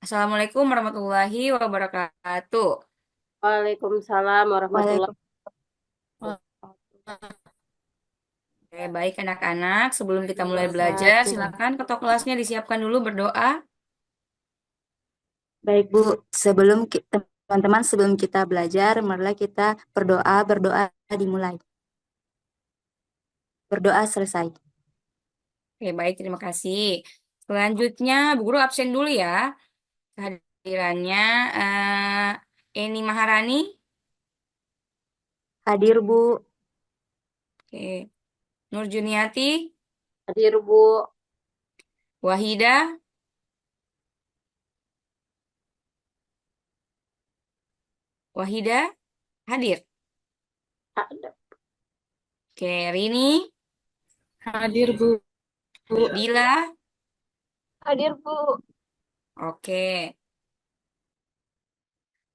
Assalamualaikum warahmatullahi wabarakatuh. Waalaikumsalam warahmatullahi Oke, baik anak-anak, sebelum kita mulai belajar, wabarakatuh. silakan ketua kelasnya disiapkan dulu berdoa. Baik Bu, teman-teman sebelum kita belajar, marilah kita berdoa dimulai. Berdoa selesai. Oke, baik, terima kasih. Selanjutnya, Bu Guru absen dulu ya. Kehadirannya Eni Maharani. Hadir Bu, Oke. Nur Juniati, Hadir Bu. Wahida, Wahida, hadir. Ada. Oke, Rini, Hadir Bu. Dila, Hadir Bu. oke.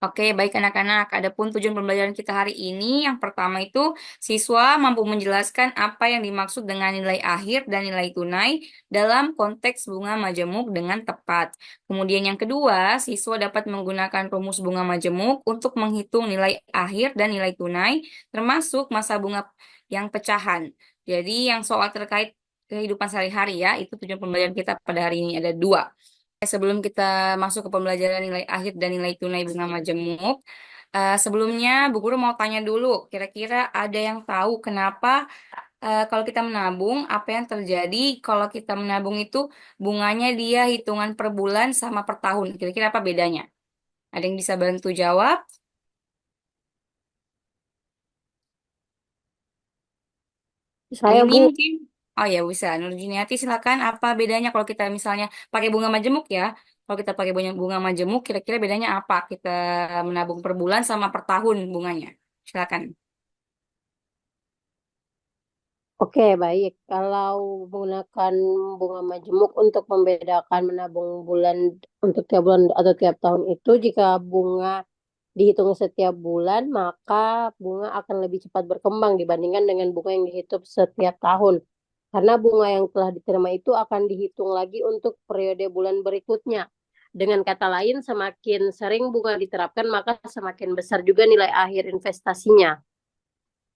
Oke, baik anak-anak. Adapun tujuan pembelajaran kita hari ini, yang pertama itu siswa mampu menjelaskan apa yang dimaksud dengan nilai akhir dan nilai tunai dalam konteks bunga majemuk dengan tepat. Kemudian yang kedua, siswa dapat menggunakan rumus bunga majemuk untuk menghitung nilai akhir dan nilai tunai, termasuk masa bunga yang pecahan. Jadi yang soal terkait kehidupan sehari-hari ya, itu tujuan pembelajaran kita pada hari ini ada dua. Sebelum kita masuk ke pembelajaran nilai akhir dan nilai tunai bunga majemuk, sebelumnya Bu Guru mau tanya dulu, kira-kira ada yang tahu kenapa kalau kita menabung, apa yang terjadi kalau kita menabung itu bunganya dia hitungan per bulan sama per tahun? Kira-kira apa bedanya? Ada yang bisa bantu jawab? Saya Rini Bu. mungkin? Oh ya bisa. Nur Juniati silakan. Apa bedanya kalau kita misalnya pakai bunga majemuk ya? Kalau kita pakai bunga majemuk, kira-kira bedanya apa? Kita menabung per bulan sama per tahun bunganya. Silakan. Oke, baik. Kalau menggunakan bunga majemuk untuk membedakan menabung bulan untuk tiap bulan atau tiap tahun itu, jika bunga dihitung setiap bulan, maka bunga akan lebih cepat berkembang dibandingkan dengan bunga yang dihitung setiap tahun. Karena bunga yang telah diterima itu akan dihitung lagi untuk periode bulan berikutnya. Dengan kata lain, semakin sering bunga diterapkan, maka semakin besar juga nilai akhir investasinya.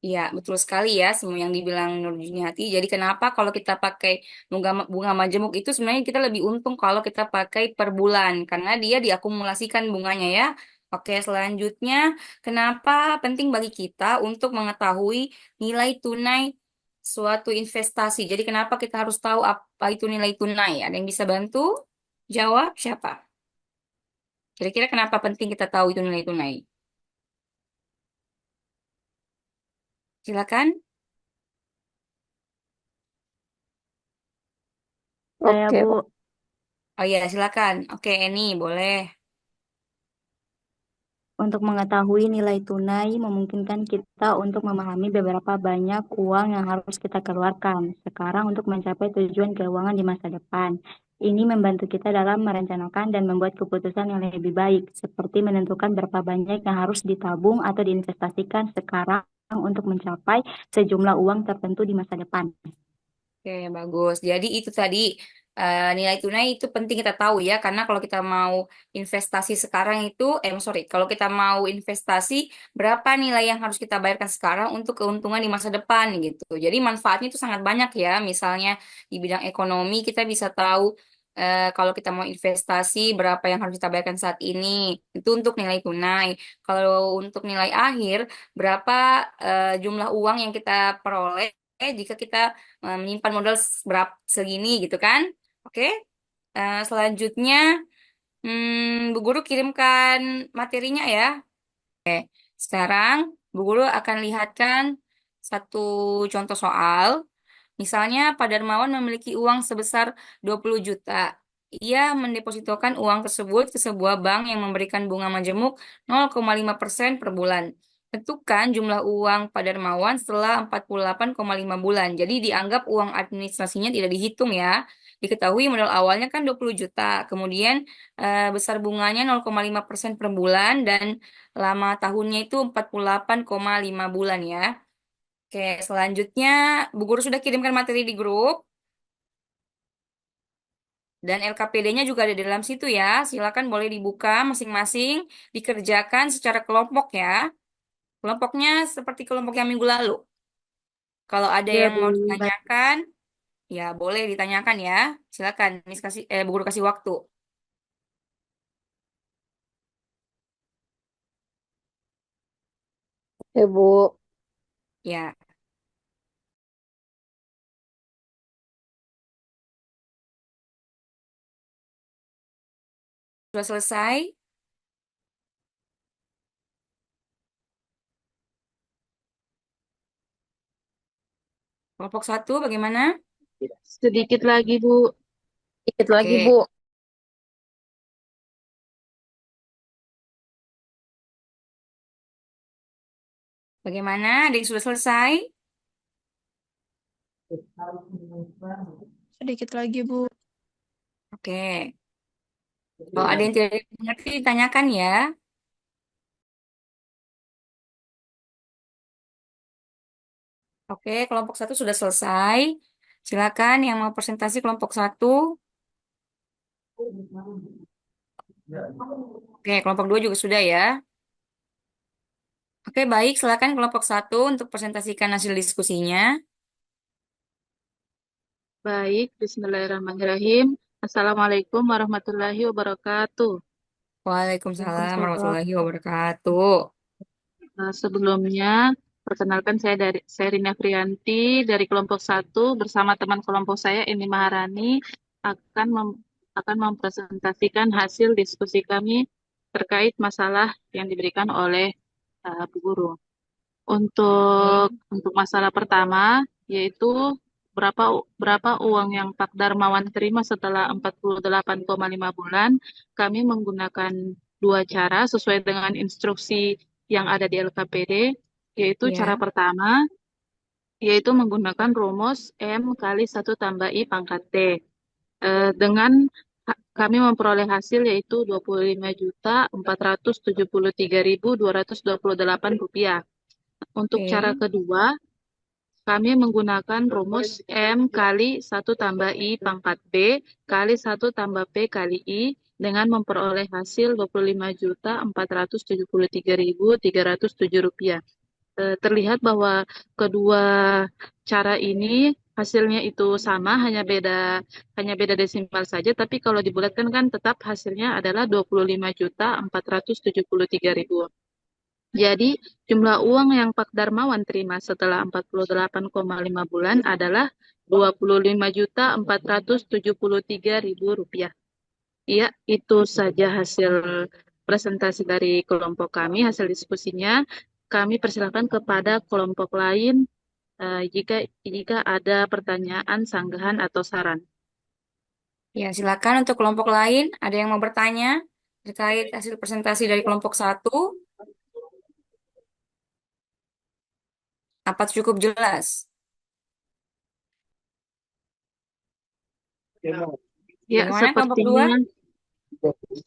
Iya, betul sekali ya semua yang dibilang Nur Hati. Jadi kenapa kalau kita pakai bunga majemuk itu sebenarnya kita lebih untung kalau kita pakai per bulan karena dia diakumulasikan bunganya ya. Oke, selanjutnya kenapa penting bagi kita untuk mengetahui nilai tunai suatu investasi. Jadi kenapa kita harus tahu apa itu nilai tunai? Ada yang bisa bantu? Jawab siapa? Kira-kira kenapa penting kita tahu itu nilai tunai? Silakan. saya Oke, Bu. Oh iya, silakan. Oke, Eni, boleh. Untuk mengetahui nilai tunai memungkinkan kita untuk memahami beberapa banyak uang yang harus kita keluarkan sekarang untuk mencapai tujuan keuangan di masa depan. Ini membantu kita dalam merencanakan dan membuat keputusan yang lebih baik, seperti menentukan berapa banyak yang harus ditabung atau diinvestasikan sekarang untuk mencapai sejumlah uang tertentu di masa depan. Oke, bagus. Jadi itu tadi nilai tunai itu penting kita tahu ya, karena kalau kita mau investasi sekarang itu, sorry, kalau kita mau investasi, berapa nilai yang harus kita bayarkan sekarang untuk keuntungan di masa depan gitu. Jadi manfaatnya itu sangat banyak ya. Misalnya di bidang ekonomi kita bisa tahu kalau kita mau investasi berapa yang harus kita bayarkan saat ini. Itu untuk nilai tunai. Kalau untuk nilai akhir, berapa jumlah uang yang kita peroleh jika kita menyimpan modal berapa segini gitu kan. Oke. Selanjutnya Bu Guru kirimkan materinya ya. Sekarang Bu Guru akan lihatkan satu contoh soal. Misalnya Pak Darmawan memiliki uang sebesar 20 juta. Ia mendepositokan uang tersebut ke sebuah bank yang memberikan bunga majemuk 0,5% per bulan. Tentukan jumlah uang Pak Darmawan setelah 48,5 bulan. Jadi dianggap uang administrasinya tidak dihitung ya. Diketahui modal awalnya kan 20 juta. Kemudian besar bunganya 0,5% per bulan dan lama tahunnya itu 48,5 bulan ya. Oke, selanjutnya Bu Guru sudah kirimkan materi di grup Dan LKPD-nya juga ada di dalam situ ya. Silakan boleh dibuka masing-masing, dikerjakan secara kelompok ya. Kelompoknya seperti kelompok yang minggu lalu. Kalau ada Ya, yang Bu. mau Baik. ditanyakan, ya boleh ditanyakan ya. Silakan, Bu Guru kasih waktu. Bu. Ya, sudah selesai. Kelompok satu bagaimana? Sedikit lagi, Bu. Dikit lagi, Oke, Bu. bagaimana? Ada yang sudah selesai? Sedikit lagi, Bu. Oke. Kalau ada yang tidak mengerti, ditanyakan ya. Oke, kelompok satu sudah selesai. Silakan yang mau presentasi kelompok satu. Oke, kelompok dua juga sudah ya. Oke, baik. Silakan kelompok satu untuk presentasikan hasil diskusinya. Baik, Bismillahirrahmanirrahim. Assalamualaikum warahmatullahi wabarakatuh. Waalaikumsalam Waalaikumsalam. warahmatullahi wabarakatuh. Sebelumnya, perkenalkan saya Rina Frianti dari kelompok satu bersama teman kelompok saya Eni Maharani akan mem- akan mempresentasikan hasil diskusi kami terkait masalah yang diberikan oleh Bu Guru. Untuk masalah pertama yaitu berapa uang yang Pak Darmawan terima setelah 48,5 bulan. Kami menggunakan dua cara sesuai dengan instruksi yang ada di LKPD, yaitu cara Ya, pertama yaitu menggunakan rumus M kali 1 tambah I pangkat T. Dengan kami memperoleh hasil yaitu 25.473.228 rupiah. Untuk cara oke. kedua, kami menggunakan rumus M kali 1 tambah I pangkat B kali 1 tambah P kali I dengan memperoleh hasil 25.473.307 rupiah. Terlihat bahwa kedua cara ini hasilnya itu sama, hanya beda desimal saja, tapi kalau dibulatkan kan tetap hasilnya adalah 25.473.000. Jadi, jumlah uang yang Pak Darmawan terima setelah 48,5 bulan adalah 25.473.000 rupiah. Iya, itu saja hasil presentasi dari kelompok kami, hasil diskusinya. Kami persilakan kepada kelompok lain jika jika ada pertanyaan, sanggahan, atau saran. Ya, silakan untuk kelompok lain. Ada yang mau bertanya terkait hasil presentasi dari kelompok satu? Apa cukup jelas? Ya, Bagaimana kelompok dua?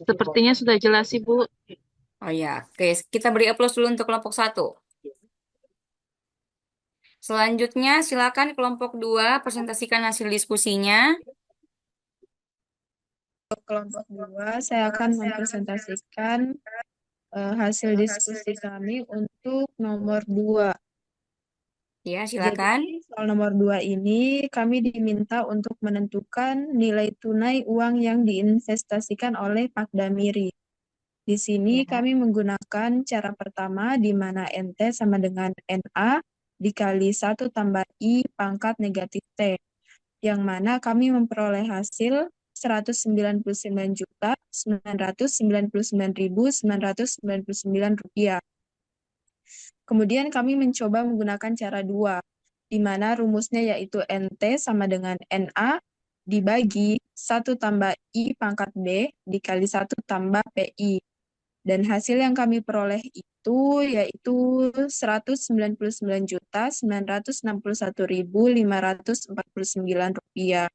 sepertinya sudah jelas, Ibu. Oh ya, oke. Kita beri aplaus dulu untuk kelompok satu. Selanjutnya, silakan kelompok dua presentasikan hasil diskusinya. Kelompok dua, saya akan mempresentasikan hasil diskusi kami untuk nomor 2. Ya, Jadi, silakan. soal nomor 2 ini, kami diminta untuk menentukan nilai tunai uang yang diinvestasikan oleh Pak Damiri. Di sini Ya, kami menggunakan cara pertama, di mana NT sama dengan NA dikali 1 tambah I pangkat negatif T, yang mana kami memperoleh hasil 199.999.999 rupiah. Kemudian kami mencoba menggunakan cara 2, di mana rumusnya yaitu NT sama dengan NA dibagi 1 tambah I pangkat B dikali 1 tambah PI. Dan hasil yang kami peroleh itu yaitu 199.961.549 rupiah.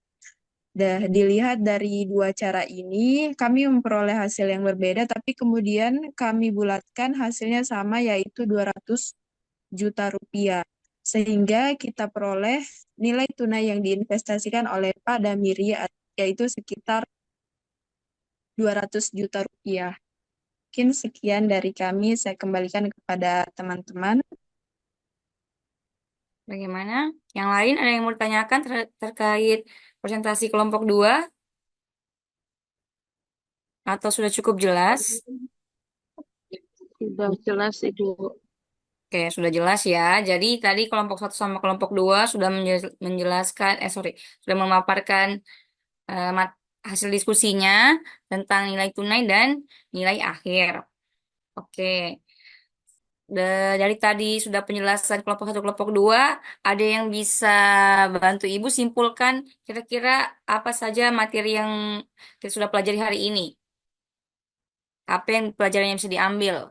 Dilihat dari dua cara ini, kami memperoleh hasil yang berbeda, tapi kemudian kami bulatkan hasilnya sama, yaitu 200 juta rupiah. Sehingga kita peroleh nilai tunai yang diinvestasikan oleh Pak Damiri yaitu sekitar 200 juta rupiah. Mungkin sekian dari kami, saya kembalikan kepada teman-teman. Bagaimana? Yang lain ada yang mau ditanyakan terkait presentasi kelompok 2 atau sudah cukup jelas? Sudah jelas, Ibu. Oke, sudah jelas ya. Jadi tadi kelompok 1 sama kelompok 2 sudah menjelaskan, sudah memaparkan hasil diskusinya tentang nilai tunai dan nilai akhir. Oke, dari tadi sudah penjelasan kelompok 1, kelompok 2, ada yang bisa bantu Ibu simpulkan kira-kira apa saja materi yang kita sudah pelajari hari ini? Apa yang pelajaran yang bisa diambil?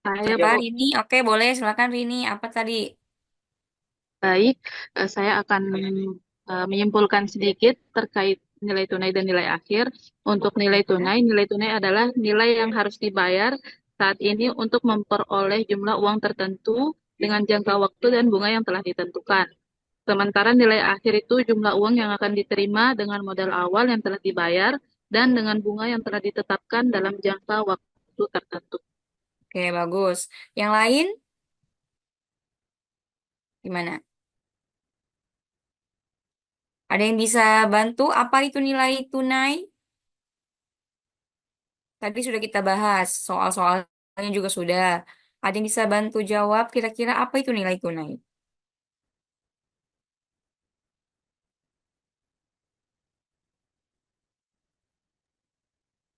Saya, Siapa, Bu. Rini? Oke, boleh. Silakan Rini. Apa tadi? Baik, saya akan menyimpulkan sedikit terkait nilai tunai dan nilai akhir. Untuk nilai tunai adalah nilai yang harus dibayar saat ini untuk memperoleh jumlah uang tertentu dengan jangka waktu dan bunga yang telah ditentukan. Sementara nilai akhir itu jumlah uang yang akan diterima dengan modal awal yang telah dibayar dan dengan bunga yang telah ditetapkan dalam jangka waktu tertentu. Oke, bagus. Yang lain gimana? Ada yang bisa bantu apa itu nilai tunai? Tadi sudah kita bahas, soal-soalnya juga sudah. Ada yang bisa bantu jawab kira-kira apa itu nilai tunai?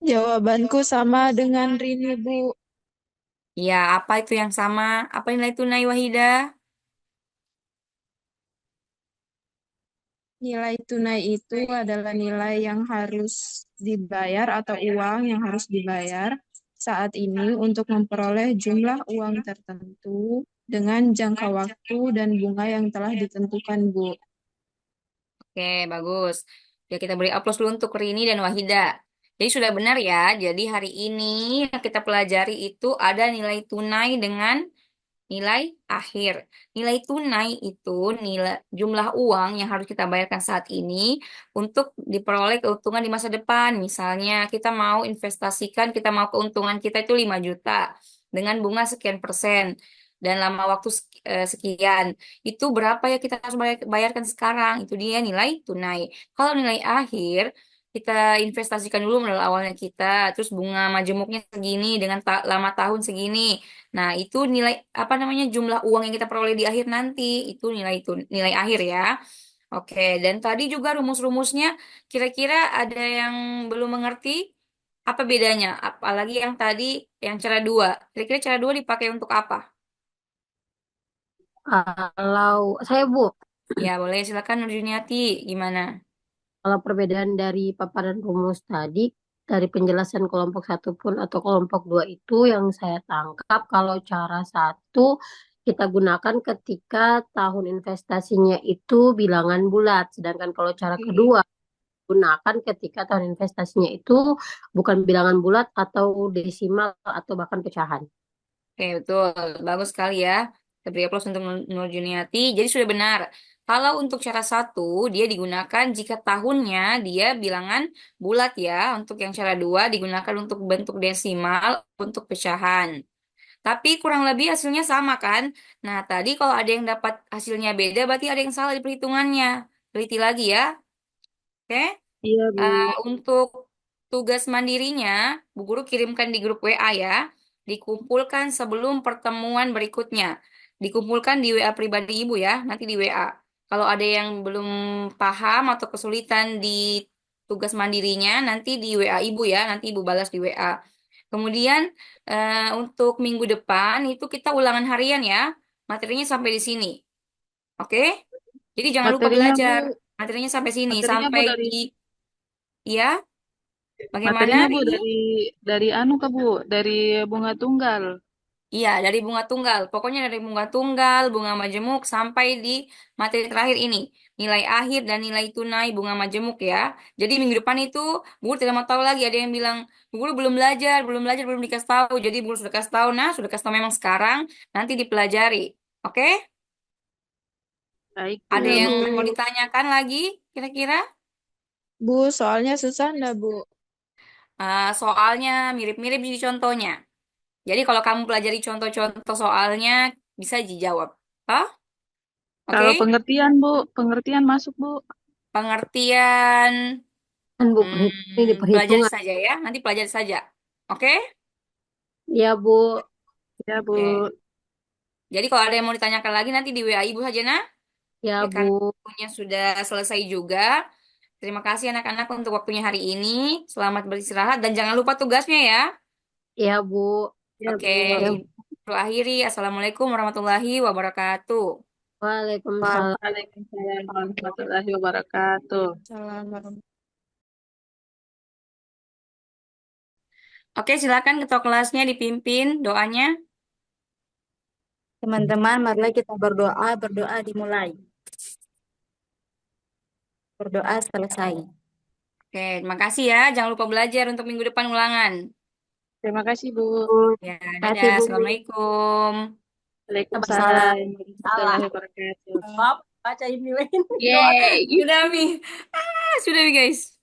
Jawabanku sama dengan Rini, Bu. Ya, apa itu yang sama? Apa nilai tunai, Wahida? Nilai tunai itu adalah nilai yang harus dibayar atau uang yang harus dibayar saat ini untuk memperoleh jumlah uang tertentu dengan jangka waktu dan bunga yang telah ditentukan, Bu. Oke, bagus. Ya, kita beri aplaus dulu untuk Rini dan Wahida. Jadi sudah benar ya. Jadi hari ini yang kita pelajari itu ada nilai tunai dengan nilai akhir. Nilai tunai itu nilai jumlah uang yang harus kita bayarkan saat ini untuk diperoleh keuntungan di masa depan. Misalnya kita mau investasikan, kita mau keuntungan kita itu 5 juta dengan bunga sekian persen dan lama waktu sekian. Itu berapa ya kita harus bayarkan sekarang? Itu dia nilai tunai. Kalau nilai akhir kita investasikan dulu modal awalnya kita, terus bunga majemuknya segini dengan lama tahun segini. Nah, itu nilai apa namanya jumlah uang yang kita peroleh di akhir nanti, itu nilai akhir ya. Oke, dan tadi juga rumus-rumusnya kira-kira ada yang belum mengerti apa bedanya? Apalagi yang tadi yang cara dua. Kira-kira cara dua dipakai untuk apa? Kalau saya, Bu, Ya, boleh silakan Nur Juniati. Gimana? kalau perbedaan dari paparan rumus tadi, dari penjelasan kelompok satu pun atau kelompok dua itu yang saya tangkap kalau cara satu kita gunakan ketika tahun investasinya itu bilangan bulat, sedangkan kalau cara kedua gunakan ketika tahun investasinya itu bukan bilangan bulat atau desimal atau bahkan pecahan. Oke, betul. Bagus sekali ya. Kita beri aplaus untuk Nur Juniati. Jadi sudah benar. Kalau untuk cara satu, dia digunakan jika tahunnya dia bilangan bulat ya. Untuk yang cara dua digunakan untuk bentuk desimal, untuk pecahan. Tapi kurang lebih hasilnya sama kan? Nah, tadi kalau ada yang dapat hasilnya beda, berarti ada yang salah di perhitungannya. Teliti lagi ya. Oke? Iya, Bu. Untuk tugas mandirinya, Bu Guru kirimkan di grup WA ya. Dikumpulkan sebelum pertemuan berikutnya. Dikumpulkan di WA pribadi Ibu ya, nanti di WA. Kalau ada yang belum paham atau kesulitan di tugas mandirinya, nanti di WA Ibu ya, nanti Ibu balas di WA. Kemudian untuk minggu depan itu kita ulangan harian ya. Materinya sampai di sini. Oke? Jadi jangan lupa Materinya, Bu. belajar. Materinya sampai sini, Materinya, Bu, sampai dari di ya. Bagaimana, materinya, Bu, Rini? dari anu ke, Bu, dari bunga tunggal. Iya, dari bunga tunggal. Pokoknya dari bunga tunggal, bunga majemuk, sampai di materi terakhir ini. Nilai akhir dan nilai tunai bunga majemuk ya. Jadi minggu depan itu, Bu Guru tidak mau tahu lagi. Ada yang bilang, Bu Guru belum belajar, belum dikasih tahu. Jadi Bu Guru sudah kasih tahu. Nah, sudah kasih tahu memang sekarang, nanti dipelajari. Oke? Baik, Ada Ya, yang Bu. mau ditanyakan lagi kira-kira? Bu, soalnya susah ndak, Bu? Soalnya mirip-mirip jadi contohnya. Jadi kalau kamu pelajari contoh-contoh soalnya bisa dijawab. Hah? kalau Oke? pengertian, Bu, pengertian masuk, Bu. Pengertian Kan Bu, ini di pelajari perhitungan. saja ya. Nanti pelajari saja. Oke? Ya, Bu. Ya, Bu. Oke. Jadi kalau ada yang mau ditanyakan lagi nanti di WA Ibu saja nah. Ya, Ya karena Bu. waktunya sudah selesai juga. Terima kasih anak-anak untuk waktunya hari ini. Selamat beristirahat dan jangan lupa tugasnya ya. Ya, Bu. Ya, Oke, Bu. Ya, Bu. Ibu akhiri. Assalamualaikum warahmatullahi wabarakatuh. Waalaikumsalam. Waalaikumsalam warahmatullahi wabarakatuh. Salam. Oke, silakan ketua kelasnya dipimpin doanya. Teman-teman, marilah kita berdoa. Berdoa dimulai. Berdoa selesai. Oke, terima kasih ya. Jangan lupa belajar untuk minggu depan ulangan. Terima kasih, Bu. Ya, Terima kasih, dadah. Bu. Assalamualaikum. Salam. Waalaikumsalam Salah. warahmatullahi wabarakatuh. Maaf, baca ini doa. Yeay. Sudah, Mi. Sudah, Mi, guys.